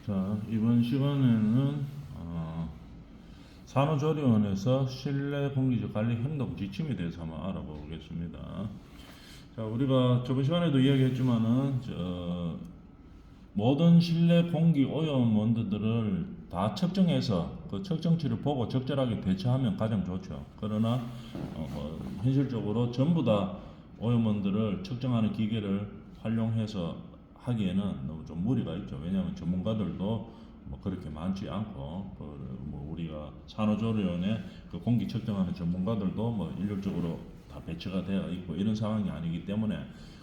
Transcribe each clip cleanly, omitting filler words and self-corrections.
자, 이번 시간에는 산후조리원에서 실내 공기질 관리 행동 지침에 대해서 한번 알아보겠습니다. 자, 우리가 저번 시간에도 이야기했지만은 모든 실내 공기 오염 원두들을 다 측정해서 그 측정치를 보고 적절하게 대처하면 가장 좋죠. 그러나 현실적으로 전부 다 오염원들을 측정하는 기계를 활용해서 하기에는 너무 좀 무리가 있죠. 왜냐하면 전문가들도 뭐 그렇게 많지 않고 뭐 우리가 산후조리원에 그 공기 측정하는 전문가들도 뭐 일률적으로 다 배치가 되어 있고 이런 상황이 아니기 때문에,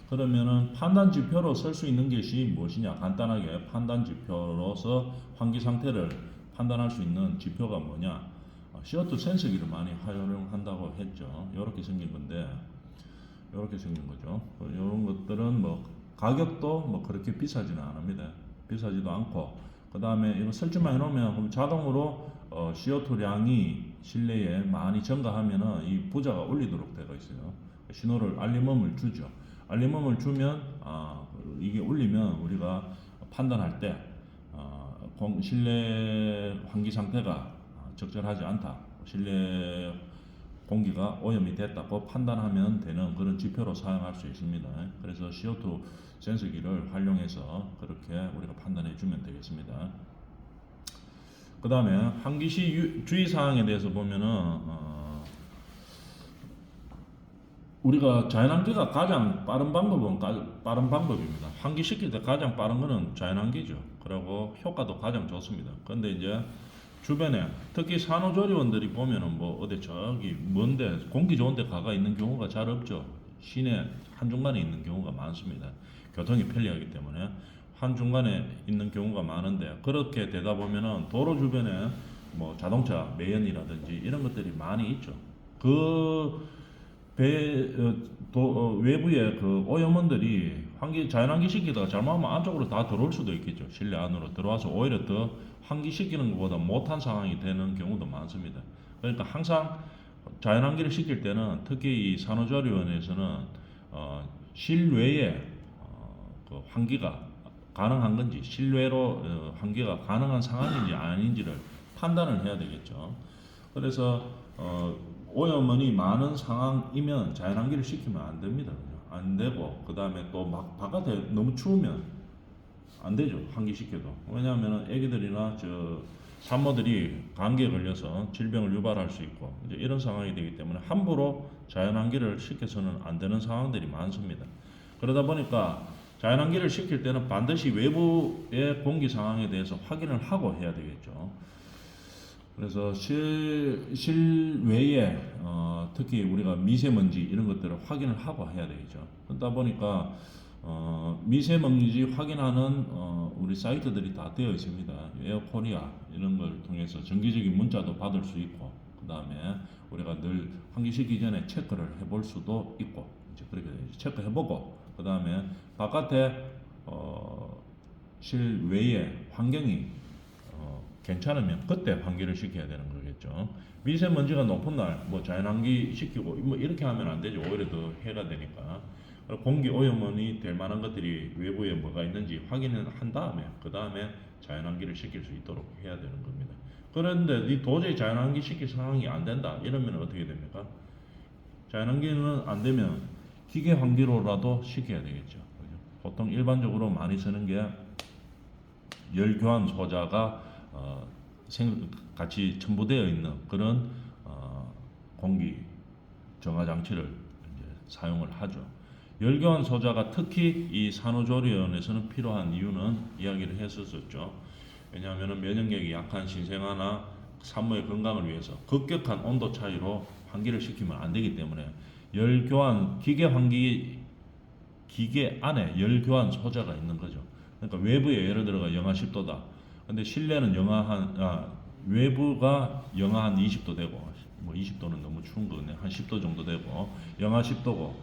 그러면은 판단 지표로 쓸 수 있는 것이 무엇이냐? 간단하게 판단 지표로서 환기 상태를 판단할 수 있는 지표가 뭐냐? CO2 센서기를 많이 활용한다고 했죠. 이렇게 생긴 건데, 이렇게 생긴 거죠. 이런 것들은 뭐 가격도 뭐 그렇게 비싸지는 않습니다. 비싸지도 않고, 그 다음에 이거 설치만 해놓으면 자동으로 CO2량이 실내에 많이 증가하면은 이 부자가 울리도록 되어 있어요. 신호를 알림음을 주죠. 알림음을 주면 이게 울리면 우리가 판단할 때 실내 환기 상태가 적절하지 않다, 실내 공기가 오염이 됐다고 판단하면 되는 그런 지표로 사용할 수 있습니다. 그래서 CO2 센서기를 활용해서 그렇게 우리가 판단해 주면 되겠습니다. 그 다음에 환기 시 주의사항에 대해서 보면은 우리가 자연환기가 가장 빠른 방법입니다. 환기시킬 때 가장 빠른 거는 자연환기죠. 그리고 효과도 가장 좋습니다. 근데 이제 주변에 특히 산후조리원들이 보면은 뭐 어디 저기 먼데 공기 좋은 데 가가 있는 경우가 잘 없죠. 시내 한중간에 있는 경우가 많습니다. 교통이 편리하기 때문에 한중간에 있는 경우가 많은데, 그렇게 되다 보면은 도로 주변에 뭐 자동차 매연이라든지 이런 것들이 많이 있죠. 그 외부에 그 오염원들이 자연환기 시키다가 잘못하면 안쪽으로 다 들어올 수도 있겠죠. 실내 안으로 들어와서 오히려 더 환기시키는 것보다 못한 상황이 되는 경우도 많습니다. 그러니까 항상 자연환기를 시킬 때는 특히 이 산후조리원에서는 실외에 그 환기가 가능한 건지, 실외로 환기가 가능한 상황인지 아닌지를 판단을 해야 되겠죠. 그래서 오염원이 많은 상황이면 자연환기를 시키면 안 됩니다. 안 되고, 그 다음에 또 막 바깥에 너무 추우면 안 되죠. 환기시켜도. 왜냐하면 애기들이나 산모들이 감기에 걸려서 질병을 유발할 수 있고 이제 이런 상황이 되기 때문에 함부로 자연환기를 시켜서는 안 되는 상황들이 많습니다. 그러다 보니까 자연환기를 시킬 때는 반드시 외부의 공기 상황에 대해서 확인을 하고 해야 되겠죠. 그래서 실외에 특히 우리가 미세먼지 이런 것들을 확인을 하고 해야 되겠죠. 그러다 보니까 미세먼지 확인하는 우리 사이트들이 다 되어 있습니다. 에어코리아 이런 걸 통해서 정기적인 문자도 받을 수 있고, 그 다음에 우리가 늘 환기시키기 전에 체크를 해볼 수도 있고, 이제 그렇게 체크해보고, 그 다음에 바깥에 실외의 환경이 괜찮으면 그때 환기를 시켜야 되는 거겠죠. 미세먼지가 높은 날 뭐 자연환기 시키고 뭐 이렇게 하면 안 되죠. 오히려 더 해가 되니까. 공기 오염원이 될 만한 것들이 외부에 뭐가 있는지 확인을 한 다음에 그 다음에 자연환기를 시킬 수 있도록 해야 되는 겁니다. 그런데 도저히 자연환기 시킬 상황이 안 된다 이러면 어떻게 됩니까? 자연환기는 안 되면 기계 환기로라도 시켜야 되겠죠. 보통 일반적으로 많이 쓰는 게 열교환 소자가 같이 첨부되어 있는 그런 공기 정화 장치를 이제 사용을 하죠. 열교환 소자가 특히 이 산후조리원에서는 필요한 이유는 이야기를 했었죠. 왜냐하면 면역력이 약한 신생아나 산모의 건강을 위해서 급격한 온도 차이로 환기를 시키면 안 되기 때문에 열교환 기계 안에 열교환 소자가 있는 거죠. 그러니까 외부에 예를 들어가 영하 10도다. 근데 실내는 외부가 영하 한 20도 되고, 뭐 20도는 너무 추운 거네. 한 10도 정도 되고, 영하 10도고,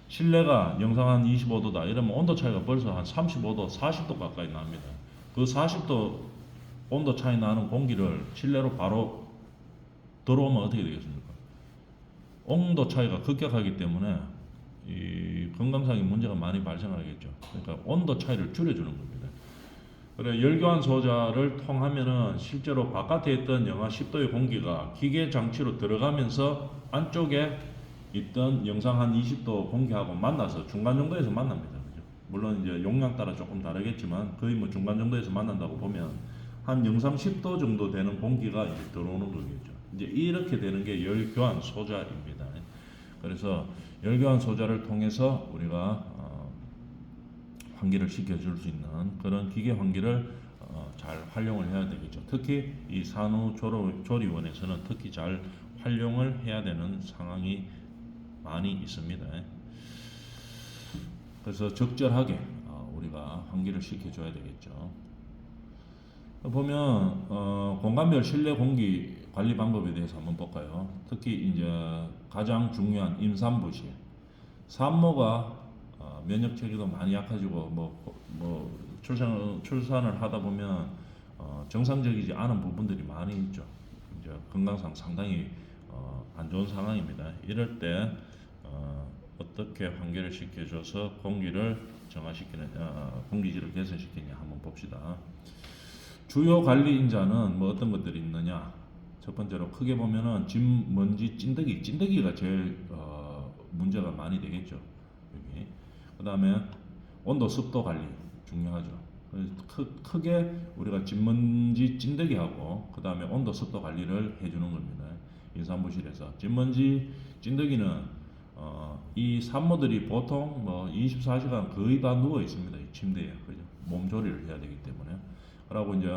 실내가 영상 한 25도다. 이러면 온도 차이가 벌써 한 35도, 40도 가까이 납니다. 그 40도 온도 차이 나는 공기를 실내로 바로 들어오면 어떻게 되겠습니까? 온도 차이가 급격하기 때문에 이 건강상의 문제가 많이 발생하겠죠. 그러니까 온도 차이를 줄여주는 겁니다. 그래 열교환 소자를 통하면은 실제로 바깥에 있던 영하 10도의 공기가 기계 장치로 들어가면서 안쪽에 있던 영상 한 20도 공기하고 만나서 중간 정도에서 만납니다. 그죠? 물론 이제 용량 따라 조금 다르겠지만 거의 뭐 중간 정도에서 만난다고 보면 한 영상 10도 정도 되는 공기가 이제 들어오는 거겠죠. 이제 이렇게 되는 게 열교환 소자입니다. 그래서 열교환 소자를 통해서 우리가 환기를 시켜줄 수 있는 그런 기계 환기를 잘 활용을 해야 되겠죠. 특히 이 산후조리원에서는 특히 잘 활용을 해야 되는 상황이 많이 있습니다. 그래서 적절하게 우리가 환기를 시켜줘야 되겠죠. 보면 공간별 실내 공기 관리 방법에 대해서 한번 볼까요? 특히 이제 가장 중요한 임산부시 산모가 면역 체계도 많이 약해지고 출산을 하다 보면 정상적이지 않은 부분들이 많이 있죠. 이제 건강상 상당히 안 좋은 상황입니다. 이럴 때 어떻게 환기를 시켜줘서 공기를 공기질을 개선시키냐 한번 봅시다. 주요 관리 인자는 뭐 어떤 것들이 있느냐? 첫 번째로 크게 보면은 짐, 먼지, 찐득이가 제일 문제가 많이 되겠죠. 여기. 그다음에 온도, 습도 관리 중요하죠. 크게 우리가 짐, 먼지, 찐득이하고 그다음에 온도, 습도 관리를 해주는 겁니다. 임산부실에서 짐, 먼지, 찐득이는 이 산모들이 보통 뭐 24시간 거의 다 누워 있습니다. 이 침대에 그죠? 몸조리를 해야 되기 때문에. 그러고 이제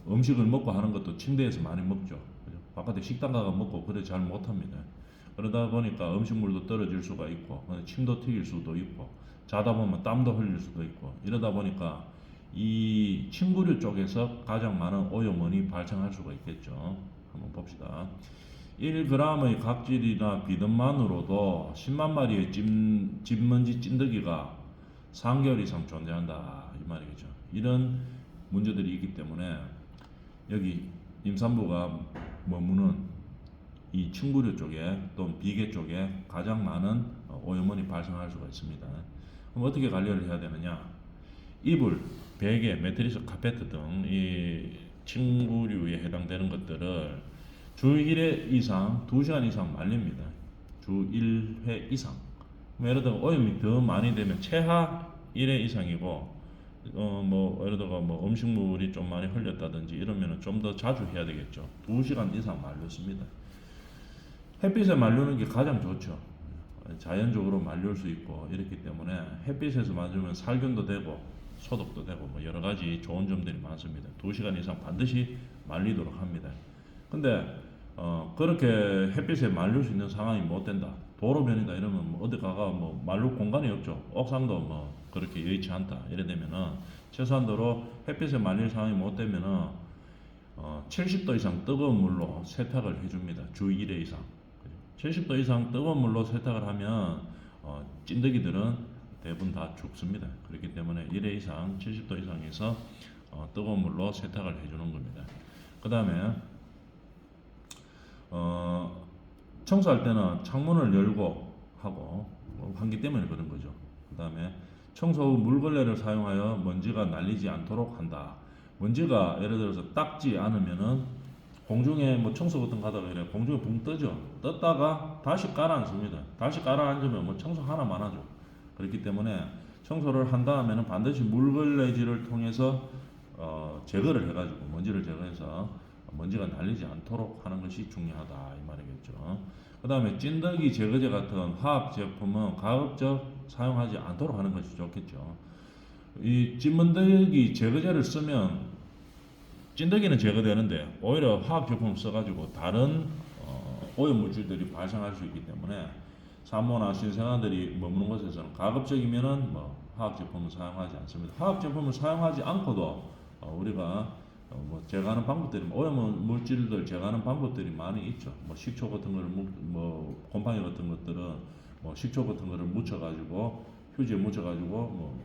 음식을 먹고 하는 것도 침대에서 많이 먹죠. 그죠? 바깥에 식당 가서 먹고 그래 잘 못합니다. 그러다 보니까 음식물도 떨어질 수가 있고 침도 튀길 수도 있고 자다 보면 땀도 흘릴 수도 있고 이러다 보니까 이 침구류 쪽에서 가장 많은 오염원이 발생할 수가 있겠죠. 한번 봅시다. 1g의 각질이나 비듬만으로도 10만 마리의 집먼지 찐득이가 3개월 이상 존재한다 이 말이겠죠. 이런 문제들이 있기 때문에 여기 임산부가 머무는 이 침구류 쪽에 또는 비계 쪽에 가장 많은 오염원이 발생할 수가 있습니다. 그럼 어떻게 관리를 해야 되느냐? 이불, 베개, 매트리스, 카페트 등 이 침구류에 해당되는 것들을 주 1회 이상 2시간 이상 말립니다. 주 1회 이상. 예를 들어 오염이 더 많이 되면 최하 1회 이상이고 예를 들어 음식물이 좀 많이 흘렸다든지 이러면은 좀 더 자주 해야 되겠죠. 2시간 이상 말렸습니다. 햇빛에 말리는 게 가장 좋죠. 자연적으로 말릴 수 있고 이렇기 때문에 햇빛에서 맞으면 살균도 되고 소독도 되고 뭐 여러 가지 좋은 점들이 많습니다. 2시간 이상 반드시 말리도록 합니다. 근데 그렇게 햇빛에 말릴 수 있는 상황이 못 된다. 도로변이다 이러면 뭐 어디 가가 뭐 말릴 공간이 없죠. 옥상도 뭐 그렇게 여의치 않다. 이래 되면은 최소한도로 햇빛에 말릴 상황이 못 되면은 70도 이상 뜨거운 물로 세탁을 해줍니다. 주 1회 이상. 70도 이상 뜨거운 물로 세탁을 하면 찐득이들은 대부분 다 죽습니다. 그렇기 때문에 1회 이상 70도 이상에서 뜨거운 물로 세탁을 해주는 겁니다. 그 다음에 청소할 때는 창문을 열고 하고 환기 때문에 그런 거죠. 그 다음에 청소 후 물걸레를 사용하여 먼지가 날리지 않도록 한다. 먼지가 예를 들어서 닦지 않으면은 공중에 뭐 청소 같은 거 하다가 이래 공중에 붕 뜨죠. 떴다가 다시 깔아앉습니다. 다시 깔아앉으면 뭐 청소 하나만 하죠. 그렇기 때문에 청소를 한 다음에는 반드시 물걸레질을 통해서 제거를 해가지고 먼지를 제거해서 먼지가 날리지 않도록 하는 것이 중요하다 이 말이겠죠. 그 다음에 찐득이 제거제 같은 화학 제품은 가급적 사용하지 않도록 하는 것이 좋겠죠. 이 찐먼데기 제거제를 쓰면 찐득이는 제거되는데 오히려 화학 제품을 써가지고 다른 오염 물질들이 발생할 수 있기 때문에 산모나 신생아들이 머무는 곳에서는 가급적이면은 화학 제품을 사용하지 않습니다. 화학 제품을 사용하지 않고도 우리가 제거하는 방법들이 오염 물질들 제거하는 방법들이 많이 있죠. 식초 같은 거를 곰팡이 같은 것들은 식초 같은 거를 묻혀가지고 휴지에 묻혀가지고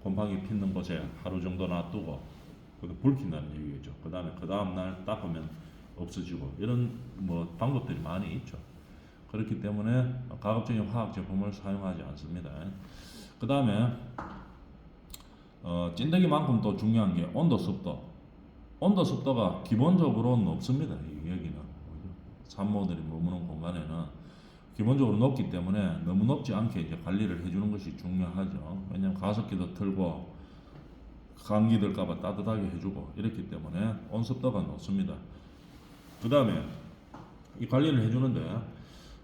곰팡이 피는 곳에 하루 정도 놔두고 불킨다는 얘기겠죠. 그 다음 날 닦으면 없어지고 이런 방법들이 많이 있죠. 그렇기 때문에 가급적인 화학 제품을 사용하지 않습니다. 그 다음에 찐득이만큼 또 중요한 게 온도 습도. 온도 습도가 기본적으로 높습니다. 여기는 산모들이 머무는 공간에는 기본적으로 높기 때문에 너무 높지 않게 이제 관리를 해주는 것이 중요하죠. 왜냐하면 가습기도 틀고 감기 들까봐 따뜻하게 해주고 이렇기 때문에 온습도가 높습니다. 그 다음에 이 관리를 해주는데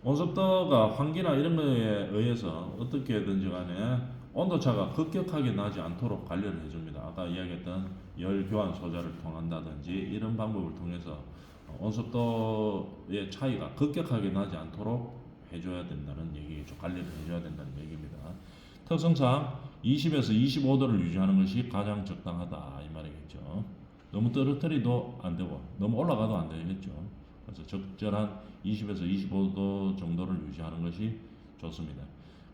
온습도가 환기나 이런 거에 의해서 어떻게든지 간에 온도차가 급격하게 나지 않도록 관리를 해줍니다. 아까 이야기했던 열 교환 소자를 통한다든지 이런 방법을 통해서 온습도의 차이가 급격하게 나지 않도록 해줘야 된다는 얘기죠. 관리를 해줘야 된다는 얘기입니다. 특성상 20에서 25도를 유지하는 것이 가장 적당하다 이 말이겠죠. 너무 떨어뜨리도 안 되고 너무 올라가도 안 되겠죠. 그래서 적절한 20에서 25도 정도를 유지하는 것이 좋습니다.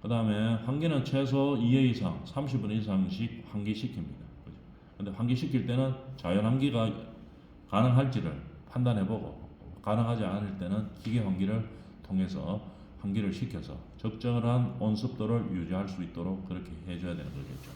그 다음에 환기는 최소 2회 이상 30분 이상씩 환기시킵니다. 근데 환기시킬 때는 자연 환기가 가능할지를 판단해보고 가능하지 않을 때는 기계 환기를 통해서 환기를 시켜서 적절한 온습도를 유지할 수 있도록 그렇게 해줘야 되는 거겠죠.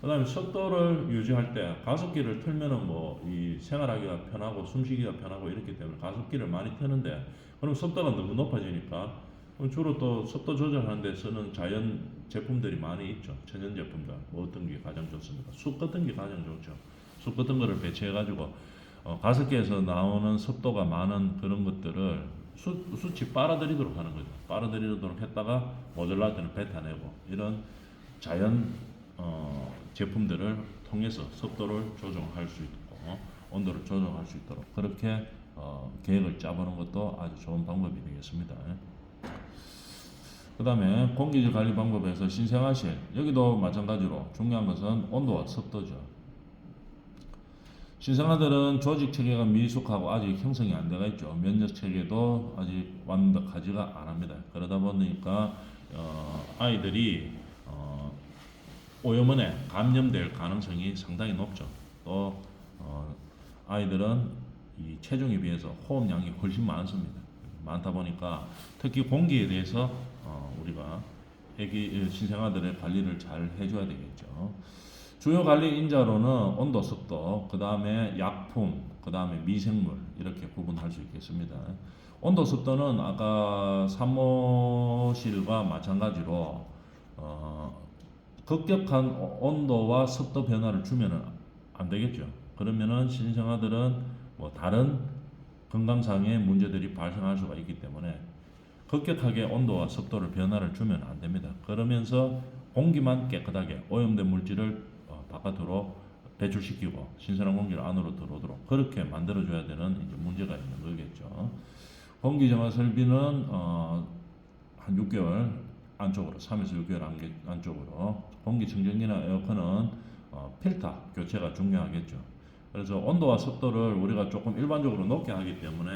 그 다음에 습도를 유지할 때 가습기를 틀면은 뭐 이 생활하기가 편하고 숨쉬기가 편하고 이렇기 때문에 가습기를 많이 트는데 그럼 습도가 너무 높아지니까 주로 또 습도 조절하는 데 쓰는 자연 제품들이 많이 있죠. 천연 제품들 뭐 어떤 게 가장 좋습니까? 숯 같은 게 가장 좋죠. 숯 같은 거를 배치해 가지고 가습기에서 나오는 습도가 많은 그런 것들을 숯이 빨아들이도록 하는 거죠. 빨아들이도록 했다가 모자랄 때는 뱉어내고 이런 자연 제품들을 통해서 습도를 조정할 수 있고 온도를 조정할 수 있도록 그렇게 계획을 짜보는 것도 아주 좋은 방법이 되겠습니다. 그 다음에 공기질 관리 방법에서 신생아실 여기도 마찬가지로 중요한 것은 온도와 습도죠. 신생아들은 조직 체계가 미숙하고 아직 형성이 안 되어 있죠. 면역 체계도 아직 완벽하지가 않습니다. 그러다 보니까 아이들이 오염원에 감염될 가능성이 상당히 높죠. 또 아이들은 이 체중에 비해서 호흡량이 훨씬 많습니다. 많다 보니까 특히 공기에 대해서 우리가 신생아들의 관리를 잘 해줘야 되겠죠. 주요 관리 인자로는 온도, 습도, 그 다음에 약품, 그 다음에 미생물 이렇게 구분할 수 있겠습니다. 온도, 습도는 아까 산모실과 마찬가지로 급격한 온도와 습도 변화를 주면은 안 되겠죠. 그러면은 신생아들은 뭐 다른 건강상의 문제들이 발생할 수가 있기 때문에 급격하게 온도와 습도를 변화를 주면 안 됩니다. 그러면서 공기만 깨끗하게 오염된 물질을 바깥으로 배출시키고 신선한 공기를 안으로 들어오도록 그렇게 만들어줘야 되는 이제 문제가 있는 거겠죠. 공기정화 설비는 한 6개월 안쪽으로 3에서 6개월 안쪽으로 공기청정기나 에어컨은 필터 교체가 중요하겠죠. 그래서 온도와 습도를 우리가 조금 일반적으로 높게 하기 때문에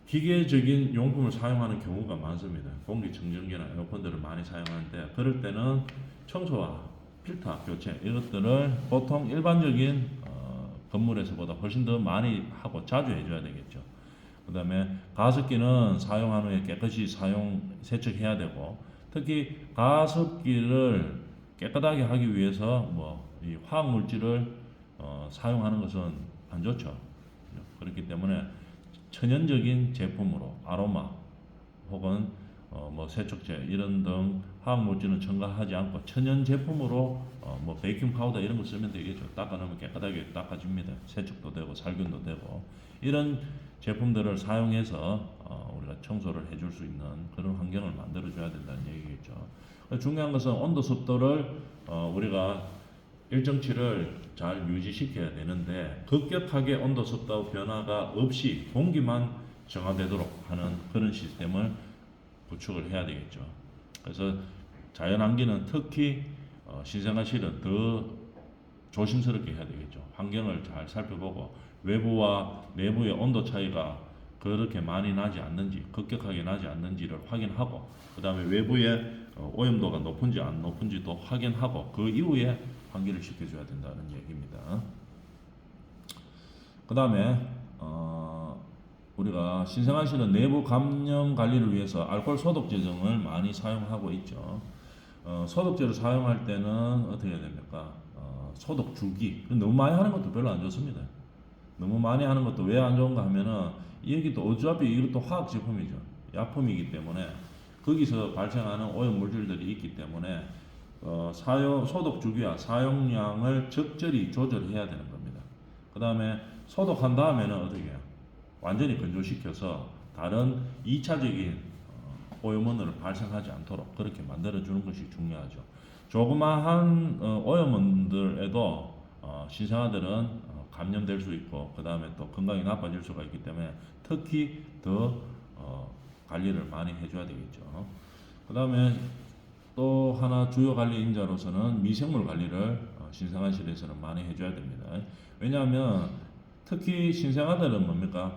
기계적인 용품을 사용하는 경우가 많습니다. 공기청정기나 에어컨들을 많이 사용하는데 그럴 때는 청소와 필터 교체 이것들을 보통 일반적인 건물에서보다 훨씬 더 많이 하고 자주 해줘야 되겠죠. 그 다음에 가습기는 사용한 후에 깨끗이 세척해야 되고 특히 가습기를 깨끗하게 하기 위해서 이 화학 물질을 사용하는 것은 안 좋죠. 그렇기 때문에 천연적인 제품으로 아로마 혹은 세척제 이런 등 화학 물질은 첨가하지 않고 천연 제품으로 베이킹 파우더 이런 거 쓰면 되겠죠. 닦아놓으면 깨끗하게 닦아집니다. 세척도 되고 살균도 되고 이런 제품들을 사용해서 우리가 청소를 해줄 수 있는 그런 환경을 만들어줘야 된다는 얘기겠죠. 중요한 것은 온도 습도를 우리가 일정치를 잘 유지시켜야 되는데 급격하게 온도 습도 변화가 없이 공기만 정화되도록 하는 그런 시스템을 구축을 해야 되겠죠. 그래서 자연환기는 특히 신생아실은 더 조심스럽게 해야 되겠죠. 환경을 잘 살펴보고 외부와 내부의 온도 차이가 그렇게 많이 나지 않는지 급격하게 나지 않는지를 확인하고 그 다음에 외부의 오염도가 높은지 안 높은지도 확인하고 그 이후에 환기를 시켜줘야 된다는 얘기입니다. 그 다음에 우리가 신생아실은 내부 감염 관리를 위해서 알코올 소독제 등을 많이 사용하고 있죠. 소독제를 사용할 때는 어떻게 해야 됩니까? 소독 주기. 너무 많이 하는 것도 별로 안 좋습니다. 너무 많이 하는 것도 왜 안 좋은가 하면은 여기도 어차피 이것도 화학 제품이죠. 약품이기 때문에 거기서 발생하는 오염 물질들이 있기 때문에 소독 주기와 사용량을 적절히 조절해야 되는 겁니다. 그 다음에 소독한 다음에는 어떻게 해요? 완전히 건조시켜서 다른 2차적인 오염원을 발생하지 않도록 그렇게 만들어주는 것이 중요하죠. 조그마한 오염원들에도 신생아들은 감염될 수 있고 그 다음에 또 건강이 나빠질 수가 있기 때문에 특히 더 관리를 많이 해줘야 되겠죠. 그 다음에 또 하나 주요 관리 인자로서는 미생물 관리를 신생아실에서는 많이 해줘야 됩니다. 왜냐하면 특히 신생아들은 뭡니까?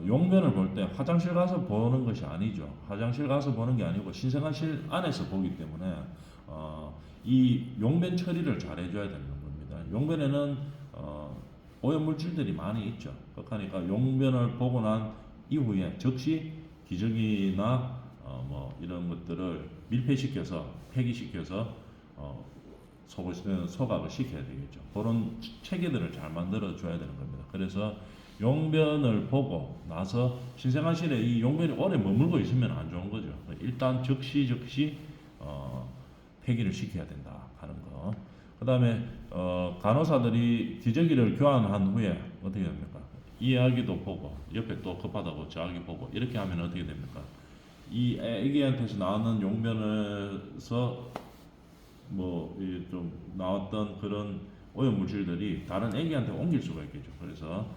용변을 볼 때 화장실 가서 보는 것이 아니죠. 화장실 가서 보는 게 아니고 신생아실 안에서 보기 때문에 이 용변 처리를 잘 해줘야 되는 겁니다. 용변에는 오염 물질들이 많이 있죠. 그러니까 용변을 보고 난 이후에 즉시 기저귀나 뭐 이런 것들을 밀폐시켜서 폐기시켜서 소각을 시켜야 되겠죠. 그런 체계들을 잘 만들어 줘야 되는 겁니다. 그래서 용변을 보고 나서 신생아실에 이 용변이 오래 머물고 있으면 안 좋은 거죠. 일단 즉시 폐기를 시켜야 된다 하는 거. 그 다음에 간호사들이 기저귀를 교환한 후에 어떻게 됩니까? 이 아기도 보고 옆에 또 급하다고 저 아기 보고 이렇게 하면 어떻게 됩니까? 이 아기한테서 나오는 용변에서 뭐 좀 나왔던 그런 오염 물질들이 다른 아기한테 옮길 수가 있겠죠. 그래서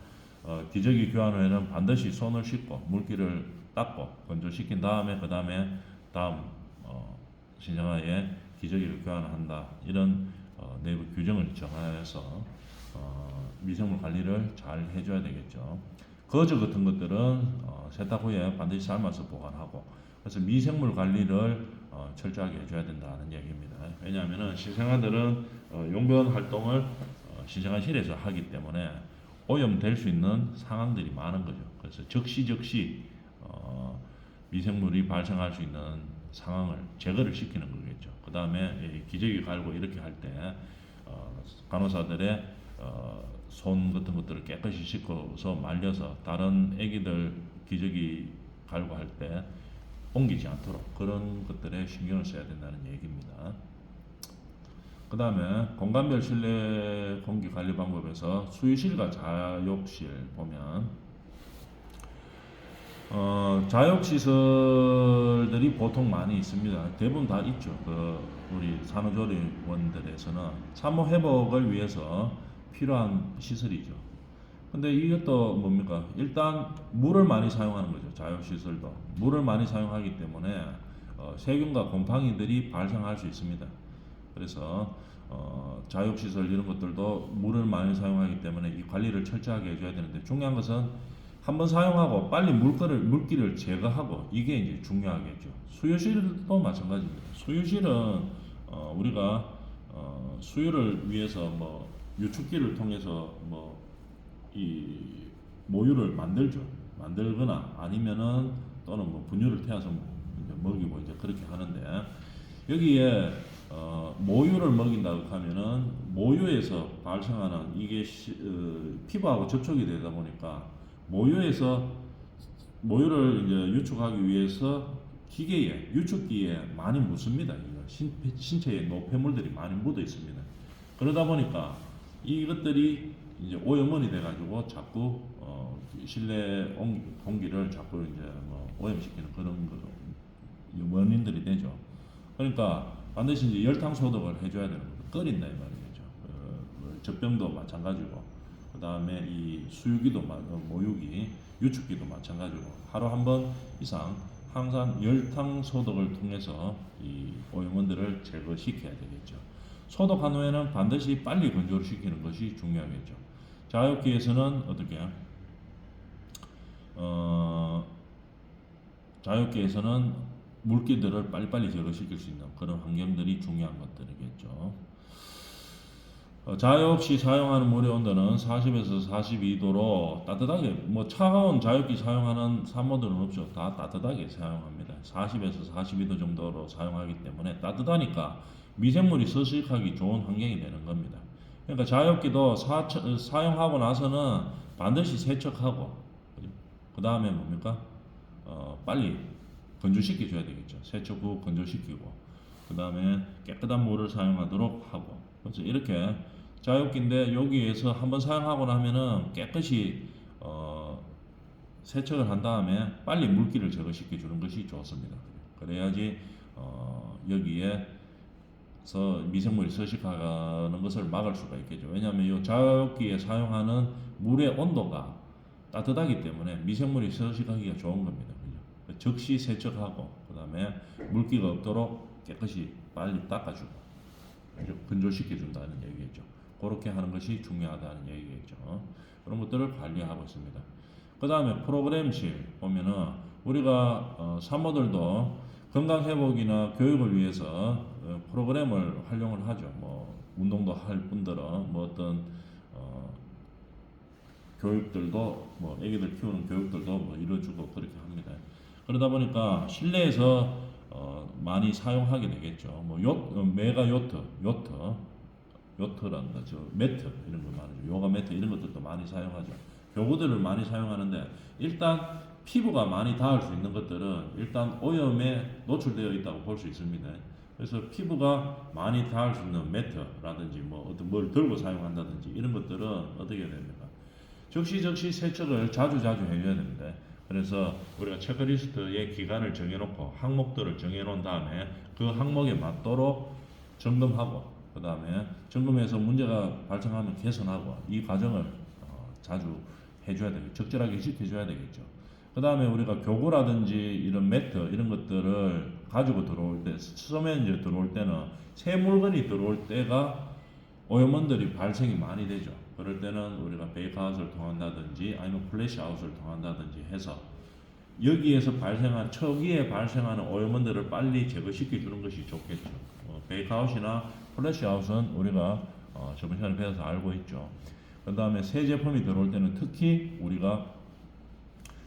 기저귀 교환 후에는 반드시 손을 씻고 물기를 닦고 건조시킨 다음에 그 다음에 다음 신생아에 기저귀를 교환한다 이런 내부 규정을 정하여서 미생물 관리를 잘 해줘야 되겠죠. 거즈 같은 것들은 세탁 후에 반드시 삶아서 보관하고 그래서 미생물 관리를 철저하게 해줘야 된다는 얘기입니다. 왜냐하면 신생아들은 용변 활동을 신생아실에서 하기 때문에 오염될 수 있는 상황들이 많은 거죠. 그래서 즉시 미생물이 발생할 수 있는 상황을 제거를 시키는 거겠죠. 그 다음에 기저귀 갈고 이렇게 할 때 간호사들의 손 같은 것들을 깨끗이 씻고서 말려서 다른 애기들 기저귀 갈고 할 때 옮기지 않도록 그런 것들에 신경을 써야 된다는 얘기입니다. 그 다음에 공간별 실내 공기 관리 방법에서 수유실과 자욕실 보면 자욕시설들이 보통 많이 있습니다. 대부분 다 있죠. 우리 산후조리원들에서는 산모 회복을 위해서 필요한 시설이죠. 근데 이것도 뭡니까? 일단 물을 많이 사용하는 거죠. 자욕시설도 물을 많이 사용하기 때문에 세균과 곰팡이들이 발생할 수 있습니다. 그래서 자욕시설 이런 것들도 물을 많이 사용하기 때문에 이 관리를 철저하게 해줘야 되는데 중요한 것은 한번 사용하고 빨리 물기를 제거하고 이게 이제 중요하겠죠. 수유실도 마찬가지입니다. 수유실은 우리가 수유를 위해서 뭐 유축기를 통해서 뭐 이 모유를 만들거나 아니면은 또는 뭐 분유를 태워서 이제 먹이고 이제 그렇게 하는데 여기에 모유를 먹인다고 하면은 모유에서 발생하는 이게 피부하고 접촉이 되다 보니까 모유에서 모유를 이제 유축하기 위해서 기계에 유축기에 많이 묻습니다. 신체에 노폐물들이 많이 묻어 있습니다. 그러다 보니까 이것들이 이제 오염원이 돼가지고 자꾸 실내 공기를 자꾸 이제 뭐 오염시키는 그런 원인들이 되죠. 그러니까 반드시 이제 열탕 소독을 해줘야 되는 거죠. 끓인다 이 말이죠. 젖병도 마찬가지고, 그 다음에 이 수유기도 모유기, 유축기도 마찬가지고 하루 한 번 이상 항상 열탕 소독을 통해서 이 오염원들을 제거시켜야 되겠죠. 소독한 후에는 반드시 빨리 건조를 시키는 것이 중요하겠죠. 자욕기에서는 어떻게 자욕기에서는 물기들을 빨리빨리 제거시킬 수 있는 그런 환경들이 중요한 것들이겠죠. 자유 없이 사용하는 물의 온도는 40에서 42도로 따뜻하게, 뭐 차가운 자유기 사용하는 산모들은 없죠. 다 따뜻하게 사용합니다. 40에서 42도 정도로 사용하기 때문에 따뜻하니까 미생물이 서식하기 좋은 환경이 되는 겁니다. 그러니까 자유기도 사용하고 나서는 반드시 세척하고, 그 다음에 뭡니까? 빨리 건조시켜 줘야 되겠죠. 세척 후 건조시키고, 그 다음에 깨끗한 물을 사용하도록 하고. 그래서 이렇게 자유기인데 여기에서 한번 사용하고 나면은 깨끗이 세척을 한 다음에 빨리 물기를 제거시켜 주는 것이 좋습니다. 그래야지 여기에서 미생물이 서식하는 것을 막을 수가 있겠죠. 왜냐하면 이 자유기에 사용하는 물의 온도가 따뜻하기 때문에 미생물이 서식하기가 좋은 겁니다. 그죠? 즉시 세척하고, 그 다음에 물기가 없도록 깨끗이 빨리 닦아주고, 건조시켜준다는 얘기겠죠. 그렇게 하는 것이 중요하다는 얘기겠죠. 그런 것들을 관리하고 있습니다. 그 다음에 프로그램실 보면은 우리가 산모들도 건강 회복이나 교육을 위해서 프로그램을 활용을 하죠. 뭐 운동도 할 뿐더러 뭐 어떤 교육들도 뭐 애기들 키우는 교육들도 뭐 이루어주고 그렇게 합니다. 그러다 보니까 실내에서 많이 사용하게 되겠죠. 뭐 메가 요트란다, 저 매트 이런 거 말이죠. 요가 매트 이런 것들도 많이 사용하죠. 교구들을 많이 사용하는데 일단 피부가 많이 닿을 수 있는 것들은 일단 오염에 노출되어 있다고 볼 수 있습니다. 그래서 피부가 많이 닿을 수 있는 매트라든지 뭐 어떤 뭘 들고 사용한다든지 이런 것들은 어떻게 됩니까? 즉시 세척을 자주 해줘야 됩니다. 그래서 우리가 체크리스트의 기간을 정해놓고 항목들을 정해놓은 다음에 그 항목에 맞도록 점검하고, 그 다음에 점검해서 문제가 발생하면 개선하고, 이 과정을 자주 해줘야 되겠죠. 적절하게 지켜줘야 되겠죠. 그 다음에 우리가 교구라든지 이런 매트 이런 것들을 가지고 들어올 때, 처음에 이제 들어올 때는 새 물건이 들어올 때가 오염원들이 발생이 많이 되죠. 그럴 때는 우리가 베이크아웃을 통한다든지 아니면 플래시아웃을 통한다든지 해서 여기에서 초기에 발생하는 오염원들을 빨리 제거시켜 주는 것이 좋겠죠. 베이크아웃이나 플래시아웃은 우리가 저번 시간에 배워서 알고 있죠. 그 다음에 새 제품이 들어올 때는 특히 우리가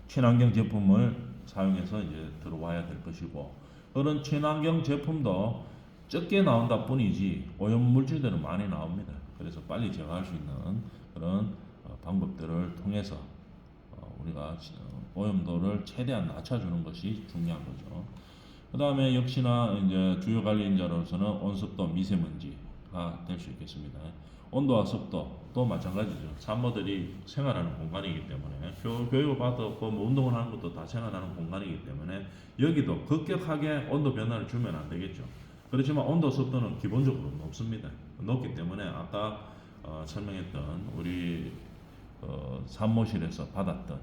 친환경 제품을 사용해서 이제 들어와야 될 것이고, 그런 친환경 제품도 적게 나온다 뿐이지 오염 물질들은 많이 나옵니다. 그래서 빨리 제거할 수 있는 그런 방법들을 통해서 우리가 오염도를 최대한 낮춰주는 것이 중요한 거죠. 그 다음에 역시나 이제 주요 관리 인자로서는 온습도, 미세먼지가 될 수 있겠습니다. 온도와 습도도 마찬가지죠. 산모들이 생활하는 공간이기 때문에 교육을 받았고 뭐 운동을 하는 것도 다 생활하는 공간이기 때문에 여기도 급격하게 온도 변화를 주면 안 되겠죠. 그렇지만 온도, 습도는 기본적으로 높습니다. 높기 때문에 아까 설명했던 우리 산모실에서 받았던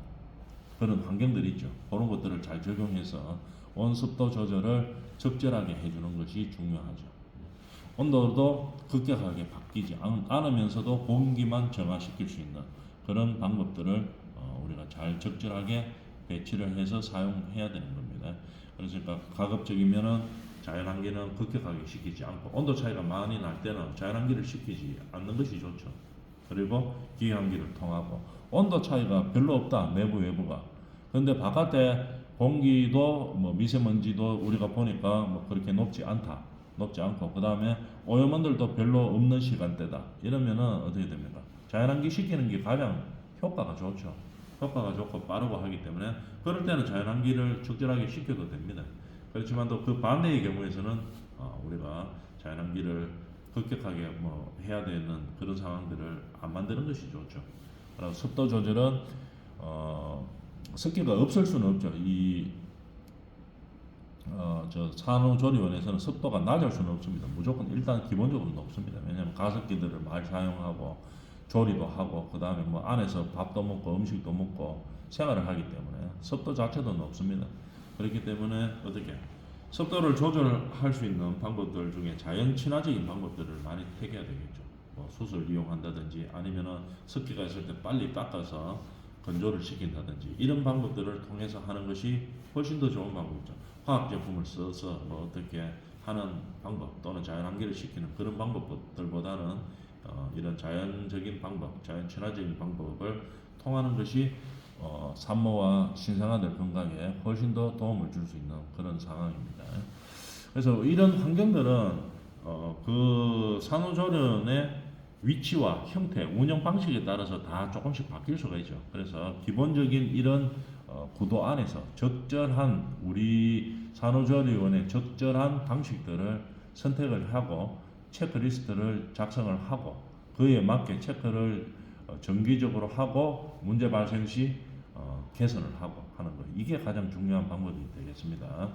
그런 환경들이 있죠. 그런 것들을 잘 적용해서 온습도 조절을 적절하게 해주는 것이 중요하죠. 온도도 급격하게 바뀌지 않으면서도 공기만 정화시킬 수 있는 그런 방법들을 우리가 잘 적절하게 배치를 해서 사용해야 되는 겁니다. 그러니까 가급적이면은 자연환기는 급격하게 시키지 않고, 온도 차이가 많이 날 때는 자연환기를 시키지 않는 것이 좋죠. 그리고 기계환기를 통하고, 온도 차이가 별로 없다, 내부 외부가. 그런데 바깥에 공기도 뭐 미세먼지도 우리가 보니까 뭐 그렇게 높지 않고, 그 다음에 오염원들도 별로 없는 시간대다 이러면은 어떻게 됩니까? 자연환기 시키는 게 가장 효과가 좋죠. 효과가 좋고 빠르고 하기 때문에 그럴 때는 자연환기를 적절하게 시켜도 됩니다. 그렇지만 또 그 반대의 경우에서는 우리가 자연환기를 급격하게 뭐 해야 되는 그런 상황들을 안 만드는 것이 좋죠. 그리고 습도 조절은 습기가 없을 수는 없죠. 저 산후조리원에서는 습도가 낮을 수는 없습니다. 무조건 일단 기본적으로 높습니다. 왜냐하면 가습기들을 많이 사용하고 조리도 하고 그 다음에 뭐 안에서 밥도 먹고 음식도 먹고 생활을 하기 때문에 습도 자체도 높습니다. 그렇기 때문에 어떻게 습도를 조절할 수 있는 방법들 중에 자연 친화적인 방법들을 많이 택해야 되겠죠. 뭐 숯을 이용한다든지 아니면은 습기가 있을 때 빨리 닦아서 건조를 시킨다든지 이런 방법들을 통해서 하는 것이 훨씬 더 좋은 방법이죠. 화학 제품을 써서 뭐 어떻게 하는 방법 또는 자연환기를 시키는 그런 방법들보다는 이런 자연적인 방법, 자연 친화적인 방법을 통하는 것이 산모와 신생아들 건강에 훨씬 더 도움을 줄 수 있는 그런 상황입니다. 그래서 이런 환경들은 그 산후조리원의 위치와 형태, 운영 방식에 따라서 다 조금씩 바뀔 수가 있죠. 그래서 기본적인 이런 구도 안에서 적절한 우리 산후조리원의 적절한 방식들을 선택을 하고 체크리스트를 작성을 하고 그에 맞게 체크를 정기적으로 하고 문제 발생 시 개선을 하고 하는 거 이게 가장 중요한 방법이 되겠습니다.